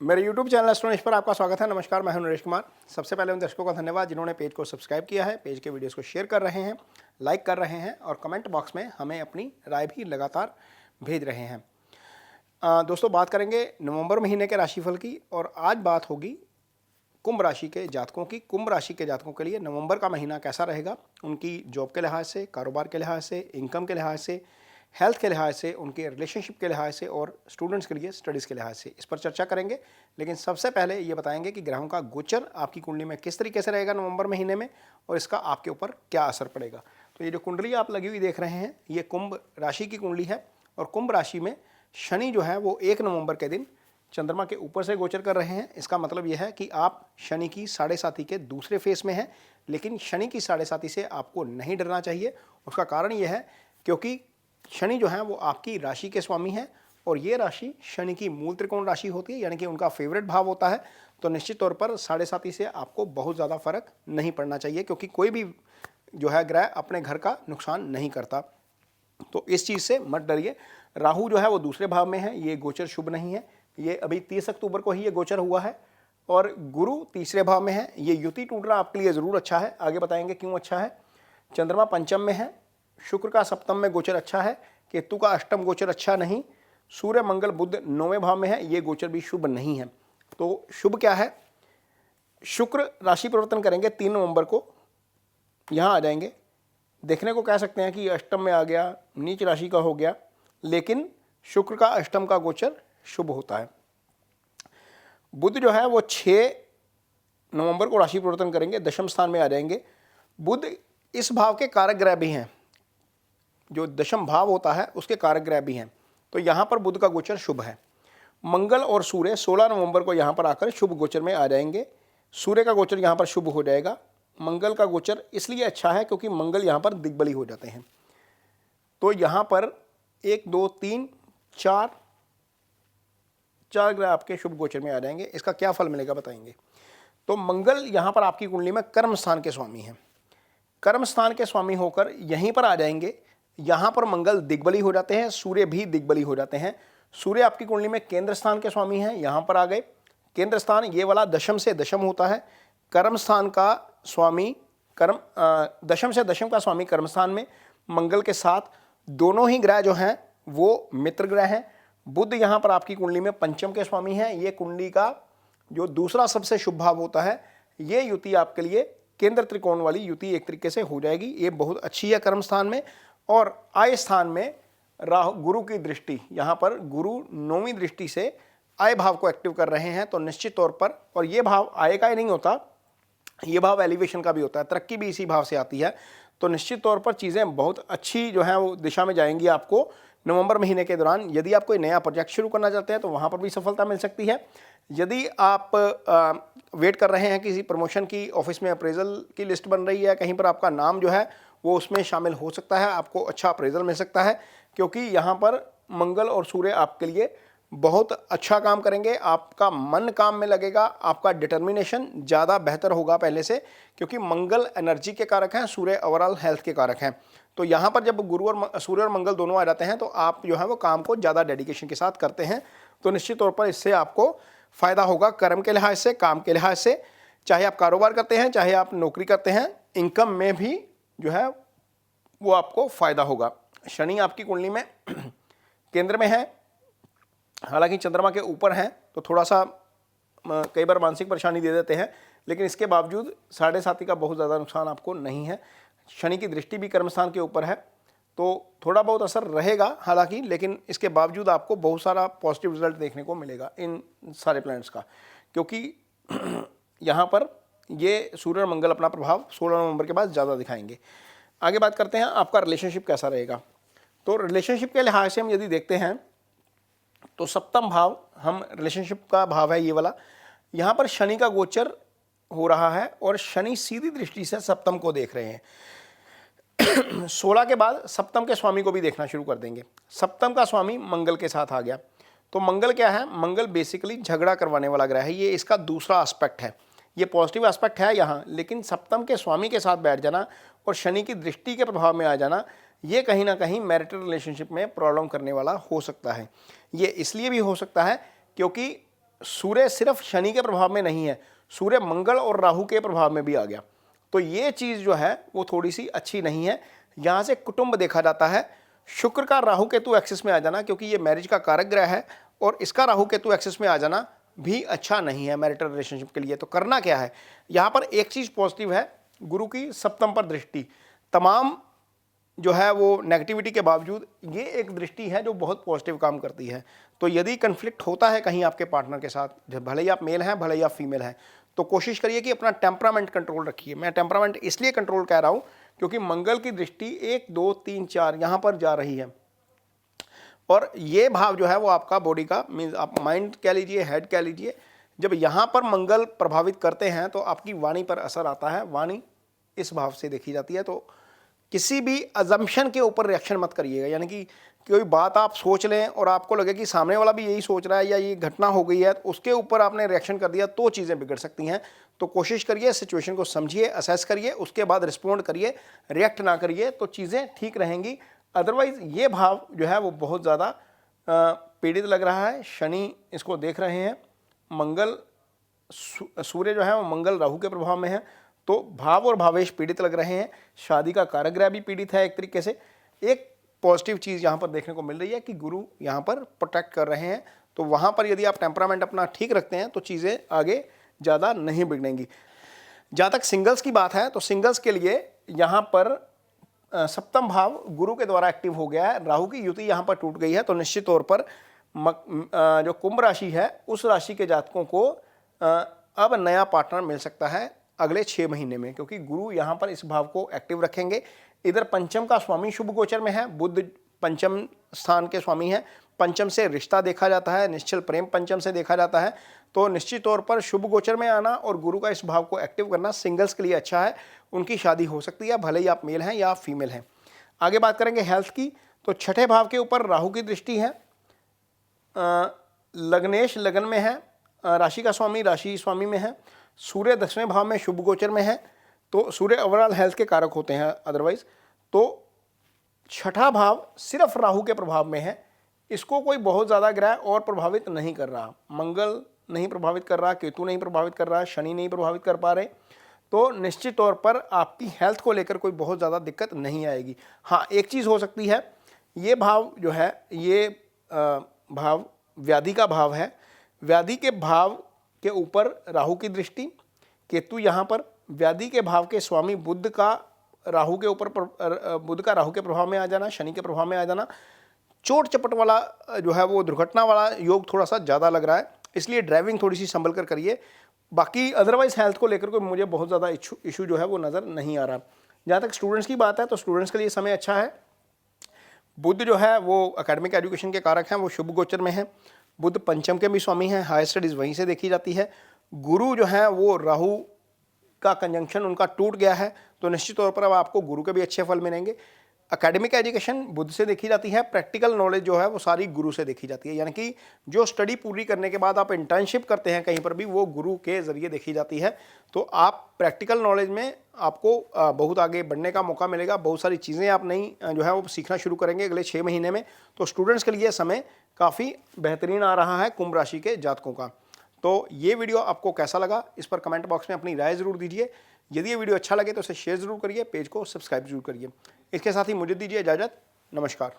मेरे YouTube channel एस्ट्रोनॉमिस्ट पर आपका स्वागत है। नमस्कार, मैं हूं नरेश कुमार। सबसे पहले उन दर्शकों का धन्यवाद जिन्होंने पेज को सब्सक्राइब किया है, पेज के वीडियोस को शेयर कर रहे हैं, लाइक कर रहे हैं और कमेंट बॉक्स में हमें अपनी राय भी लगातार भेज रहे हैं। दोस्तों, बात करेंगे नवंबर महीने के राशिफल की और आज बात होगी कुंभ राशि के जातकों की। कुंभ राशि के जातकों के लिए नवंबर का महीना कैसा रहेगा, उनकी जॉब के लिहाज से, कारोबार के लिहाज से, इनकम के लिहाज से, हेल्थ के लिहाज से, उनके रिलेशनशिप के लिहाज से और स्टूडेंट्स के लिए स्टडीज़ के लिहाज से, इस पर चर्चा करेंगे। लेकिन सबसे पहले ये बताएंगे कि ग्रहों का गोचर आपकी कुंडली में किस तरीके से रहेगा नवंबर महीने में और इसका आपके ऊपर क्या असर पड़ेगा। तो ये जो कुंडली आप लगी हुई देख रहे हैं, ये कुंभ राशि की कुंडली है और कुंभ राशि में शनि जो है वो 1 नवंबर के दिन चंद्रमा के ऊपर से गोचर कर रहे हैं। इसका मतलब यह है कि आप शनि की साढ़े साथी के दूसरे फेस में हैं, लेकिन शनि की साढ़े साथी से आपको नहीं डरना चाहिए। उसका कारण यह है क्योंकि शनि जो है वो आपकी राशि के स्वामी हैं और ये राशि शनि की मूल त्रिकोण राशि होती है, यानी कि उनका फेवरेट भाव होता है। तो निश्चित तौर पर साढ़े साथी से आपको बहुत ज़्यादा फर्क नहीं पड़ना चाहिए, क्योंकि कोई भी जो है ग्रह अपने घर का नुकसान नहीं करता। तो इस चीज़ से मत डरिए। राहु जो है वो दूसरे भाव में है, ये गोचर शुभ नहीं है, ये अभी 30 अक्टूबर को ही ये गोचर हुआ है। और गुरु तीसरे भाव में है, ये युति टूटना आपके लिए ज़रूर अच्छा है, आगे बताएंगे क्यों अच्छा है। चंद्रमा पंचम में है, शुक्र का सप्तम में गोचर अच्छा है, केतु का अष्टम गोचर अच्छा नहीं, सूर्य मंगल बुध 9वें भाव में है, ये गोचर भी शुभ नहीं है। तो शुभ क्या है, शुक्र राशि परिवर्तन करेंगे 3 नवंबर को, यहाँ आ जाएंगे। देखने को कह सकते हैं कि अष्टम में आ गया, नीच राशि का हो गया, लेकिन शुक्र का अष्टम का गोचर शुभ होता है। बुध जो है वो 6 नवंबर को राशि परिवर्तन करेंगे, दशम स्थान में आ जाएंगे। बुध इस भाव के कारक ग्रह भी हैं, जो दशम भाव होता है उसके कारक ग्रह भी हैं, तो यहाँ पर बुध का गोचर शुभ है। मंगल और सूर्य 16 नवंबर को यहाँ पर आकर शुभ गोचर में आ जाएंगे। सूर्य का गोचर यहाँ पर शुभ हो जाएगा। मंगल का गोचर इसलिए अच्छा है क्योंकि मंगल यहाँ पर दिग्बली हो जाते हैं। तो यहाँ पर 1 2 3 4 ग्रह आपके शुभ गोचर में आ जाएंगे। इसका क्या फल मिलेगा बताएंगे। तो मंगल यहाँ पर आपकी कुंडली में कर्म स्थान के स्वामी हैं। कर्म स्थान के स्वामी होकर यहीं पर आ जाएंगे। यहाँ पर मंगल दिग्बली हो जाते हैं, सूर्य भी दिग्बली हो जाते हैं। सूर्य आपकी कुंडली में केंद्र स्थान के स्वामी हैं, यहाँ पर आ गए। केंद्र स्थान ये वाला दशम से दशम होता है। कर्म स्थान का स्वामी दशम से दशम का स्वामी कर्म स्थान में मंगल के साथ दोनों ही ग्रह जो हैं वो मित्र ग्रह हैं। बुध यहाँ पर आपकी कुंडली में पंचम के स्वामी हैं। ये कुंडली का जो दूसरा सबसे शुभ भाव होता है, ये युति आपके लिए केंद्र त्रिकोण वाली युति एक तरीके से हो जाएगी। ये बहुत अच्छी है कर्म स्थान में। और आय स्थान में राहु गुरु की दृष्टि, यहाँ पर गुरु 9वीं दृष्टि से आय भाव को एक्टिव कर रहे हैं। तो निश्चित तौर पर, और ये भाव आय का ही नहीं होता, ये भाव एलिवेशन का भी होता है, तरक्की भी इसी भाव से आती है। तो निश्चित तौर पर चीज़ें बहुत अच्छी जो हैं वो दिशा में जाएंगी आपको नवंबर महीने के दौरान। यदि आप कोई नया प्रोजेक्ट शुरू करना चाहते हैं तो वहाँ पर भी सफलता मिल सकती है। यदि आप वेट कर रहे हैं किसी प्रमोशन की, ऑफिस में अप्रेजल की लिस्ट बन रही है, कहीं पर आपका नाम जो है वो उसमें शामिल हो सकता है, आपको अच्छा अप्रेजल मिल सकता है, क्योंकि यहाँ पर मंगल और सूर्य आपके लिए बहुत अच्छा काम करेंगे। आपका मन काम में लगेगा, आपका डिटर्मिनेशन ज़्यादा बेहतर होगा पहले से, क्योंकि मंगल एनर्जी के कारक हैं, सूर्य ओवरऑल हेल्थ के कारक हैं। तो यहाँ पर जब सूर्य और मंगल दोनों आ जाते हैं तो आप जो है वो काम को ज़्यादा डेडिकेशन के साथ करते हैं। तो निश्चित तौर पर इससे आपको फ़ायदा होगा कर्म के लिहाज से, काम के लिहाज से। चाहे आप कारोबार करते हैं, चाहे आप नौकरी करते हैं, इनकम में भी जो है वो आपको फ़ायदा होगा। शनि आपकी कुंडली में केंद्र में है, हालांकि चंद्रमा के ऊपर हैं तो थोड़ा सा कई बार मानसिक परेशानी दे देते हैं, लेकिन इसके बावजूद साढ़े साथी का बहुत ज़्यादा नुकसान आपको नहीं है। शनि की दृष्टि भी कर्मस्थान के ऊपर है, तो थोड़ा बहुत असर रहेगा हालांकि, लेकिन इसके बावजूद आपको बहुत सारा पॉजिटिव रिजल्ट देखने को मिलेगा इन सारे प्लैनेट्स का, क्योंकि यहाँ पर ये सूर्य और मंगल अपना प्रभाव 16 नवंबर के बाद ज़्यादा दिखाएंगे। आगे बात करते हैं आपका रिलेशनशिप कैसा रहेगा। तो रिलेशनशिप के लिहाज से हम यदि देखते हैं तो सप्तम भाव, हम रिलेशनशिप का भाव है ये वाला, यहाँ पर शनि का गोचर हो रहा है और शनि सीधी दृष्टि से सप्तम को देख रहे हैं। 16 के बाद सप्तम के स्वामी को भी देखना शुरू कर देंगे। सप्तम का स्वामी मंगल के साथ आ गया। तो मंगल क्या है, मंगल बेसिकली झगड़ा करवाने वाला ग्रह है, ये इसका दूसरा एस्पेक्ट है, ये पॉजिटिव एस्पेक्ट है यहाँ। लेकिन सप्तम के स्वामी के साथ बैठ जाना और शनि की दृष्टि के प्रभाव में आ जाना, ये कहीं ना कहीं मैरिटल रिलेशनशिप में प्रॉब्लम करने वाला हो सकता है। ये इसलिए भी हो सकता है क्योंकि सूर्य सिर्फ शनि के प्रभाव में नहीं है, सूर्य मंगल और राहु के प्रभाव में भी आ गया। तो ये चीज़ जो है वो थोड़ी सी अच्छी नहीं है। यहाँ से कुटुंब देखा जाता है। शुक्र का राहु केतु एक्सिस में आ जाना, क्योंकि ये मैरिज का कारक ग्रह है, और इसका राहु केतु एक्सिस में आ जाना भी अच्छा नहीं है मैरिटल रिलेशनशिप के लिए। तो करना क्या है, यहाँ पर एक चीज़ पॉजिटिव है, गुरु की सप्तम पर दृष्टि, तमाम जो है वो नेगेटिविटी के बावजूद ये एक दृष्टि है जो बहुत पॉजिटिव काम करती है। तो यदि कन्फ्लिक्ट होता है कहीं आपके पार्टनर के साथ, भले ही आप मेल हैं भले ही आप फीमेल हैं, तो कोशिश करिए कि अपना टेम्परामेंट कंट्रोल रखिए। मैं टेम्परामेंट इसलिए कंट्रोल कह रहा हूँ क्योंकि मंगल की दृष्टि 1 2 3 4 यहाँ पर जा रही है, और ये भाव जो है वो आपका बॉडी का मीन्स आप माइंड कह लीजिए, हेड कह लीजिए, जब यहाँ पर मंगल प्रभावित करते हैं तो आपकी वाणी पर असर आता है। वाणी इस भाव से देखी जाती है। तो किसी भी अजम्पशन के ऊपर रिएक्शन मत करिएगा, यानी कि कोई बात आप सोच लें और आपको लगे कि सामने वाला भी यही सोच रहा है या ये घटना हो गई है, तो उसके ऊपर आपने रिएक्शन कर दिया तो चीज़ें बिगड़ सकती हैं। तो कोशिश करिए, सिचुएशन को समझिए, असेस करिए, उसके बाद रिस्पॉन्ड करिए, रिएक्ट ना करिए, तो चीज़ें ठीक रहेंगी। अदरवाइज़ ये भाव जो है वो बहुत ज़्यादा पीड़ित लग रहा है। शनि इसको देख रहे हैं, मंगल सूर्य जो है वो मंगल राहु के प्रभाव में है, तो भाव और भावेश पीड़ित लग रहे हैं। शादी का कारक ग्रह भी पीड़ित है एक तरीके से। एक पॉजिटिव चीज़ यहाँ पर देखने को मिल रही है कि गुरु यहाँ पर प्रोटेक्ट कर रहे हैं, तो वहाँ पर यदि आप टेम्परामेंट अपना ठीक रखते हैं तो चीज़ें आगे ज़्यादा नहीं बिगड़ेंगी। जहाँ तक सिंगल्स की बात है, तो सिंगल्स के लिए यहाँ पर सप्तम भाव गुरु के द्वारा एक्टिव हो गया है, राहु की युति यहाँ पर टूट गई है, तो निश्चित तौर पर जो कुंभ राशि है उस राशि के जातकों को अब नया पार्टनर मिल सकता है अगले 6 महीने में, क्योंकि गुरु यहाँ पर इस भाव को एक्टिव रखेंगे। इधर पंचम का स्वामी शुभ गोचर में है, बुध पंचम स्थान के स्वामी है, पंचम से रिश्ता देखा जाता है, निश्चल प्रेम पंचम से देखा जाता है, तो निश्चित तौर पर शुभ गोचर में आना और गुरु का इस भाव को एक्टिव करना सिंगल्स के लिए अच्छा है। उनकी शादी हो सकती है, भले ही आप मेल हैं या फीमेल हैं। आगे बात करेंगे हेल्थ की, तो छठे भाव के ऊपर राहु की दृष्टि है, लग्नेश लगन में है, राशि का स्वामी राशि स्वामी में है, सूर्य 10वें भाव में शुभ गोचर में है, तो सूर्य ओवरऑल हेल्थ के कारक होते हैं अदरवाइज। तो छठा भाव सिर्फ राहु के प्रभाव में है, इसको कोई बहुत ज़्यादा ग्रह और प्रभावित नहीं कर रहा। मंगल नहीं प्रभावित कर रहा, केतु नहीं प्रभावित कर रहा, शनि नहीं प्रभावित कर पा रहे, तो निश्चित तौर पर आपकी हेल्थ को लेकर कोई बहुत ज़्यादा दिक्कत नहीं आएगी। हाँ, एक चीज़ हो सकती है, ये भाव जो है ये भाव व्याधि का भाव है, व्याधि के भाव के ऊपर राहु की दृष्टि, केतु यहाँ पर व्याधि के भाव के स्वामी बुध का राहु के ऊपर बुध का राहु के प्रभाव में आ जाना, शनि के प्रभाव में आ जाना, चोट चपट वाला जो है वो दुर्घटना वाला योग थोड़ा सा ज़्यादा लग रहा है, इसलिए ड्राइविंग थोड़ी सी संभल कर करिए। बाकी अदरवाइज हेल्थ को लेकर कोई मुझे बहुत ज़्यादा इशू जो है वो नज़र नहीं आ रहा। जहाँ तक स्टूडेंट्स की बात है, तो स्टूडेंट्स के लिए समय अच्छा है। बुध जो है वो एकेडमिक एजुकेशन के कारक हैं, वो शुभ गोचर में है, बुध पंचम के भी स्वामी हैं, हायर स्टडीज़ वहीं से देखी जाती है। गुरु जो है वो राहु का कंजंक्शन उनका टूट गया है, तो निश्चित तौर पर अब आपको गुरु के भी अच्छे फल मिलेंगे। एकेडमिक एजुकेशन बुध से देखी जाती है, प्रैक्टिकल नॉलेज जो है वो सारी गुरु से देखी जाती है, यानी कि जो स्टडी पूरी करने के बाद आप इंटर्नशिप करते हैं कहीं पर भी, वो गुरु के ज़रिए देखी जाती है। तो आप प्रैक्टिकल नॉलेज में आपको बहुत आगे बढ़ने का मौका मिलेगा, बहुत सारी चीज़ें आप नई जो है वो सीखना शुरू करेंगे अगले 6 महीने में। तो स्टूडेंट्स के लिए समय काफ़ी बेहतरीन आ रहा है कुंभ राशि के जातकों का। तो ये वीडियो आपको कैसा लगा, इस पर कमेंट बॉक्स में अपनी राय ज़रूर दीजिए। यदि ये वीडियो अच्छा लगे तो इसे शेयर ज़रूर करिए, पेज को सब्सक्राइब जरूर करिए। इसके साथ ही मुझे दीजिए इजाज़त। नमस्कार।